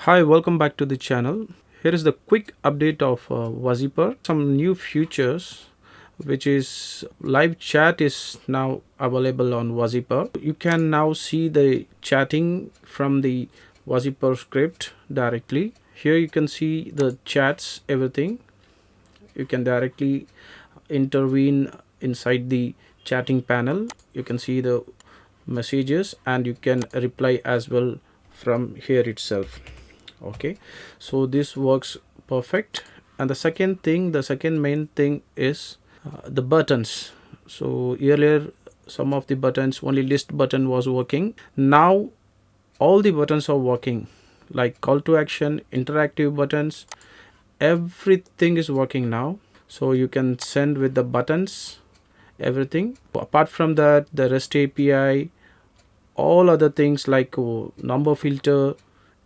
Hi, welcome back to the channel. Here is the quick update of Waziper. Some new features, which is live chat is now available on Waziper. You can now see the chatting from the Waziper script directly. Here you can see the chats, everything. You can directly intervene inside the chatting panel. You can see the messages and you can reply as well from here itself. Okay, so this works perfect. And the second main thing is the buttons. So earlier some of the buttons, only list button was working. Now all the buttons are working, like call to action, interactive buttons, everything is working now. So you can send with the buttons, everything. Apart from that, the REST API, all other things like number filter,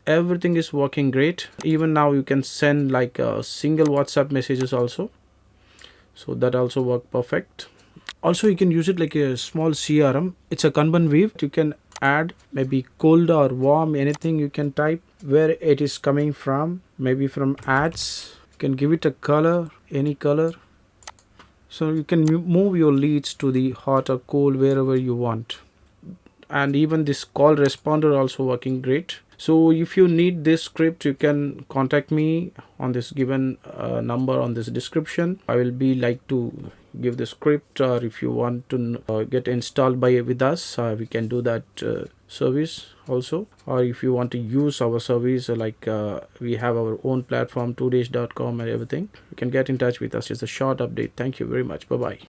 everything is working great. Even now you can send like single WhatsApp messages also, so that also work perfect. Also you can use it like a small CRM. It's a Kanban view. You can add maybe cold or warm, anything you can type, where it is coming from, maybe from ads. You can give it a color, any color, so you can move your leads to the hot or cold wherever you want. And even this call responder also working great. So if you need this script, you can contact me on this given number on this description. I will be like to give the script, or if you want to get installed by with us, we can do that service also. Or if you want to use our service, we have our own platform 2days.com and everything, you can get in touch with us. It's a short update. Thank you very much. Bye bye.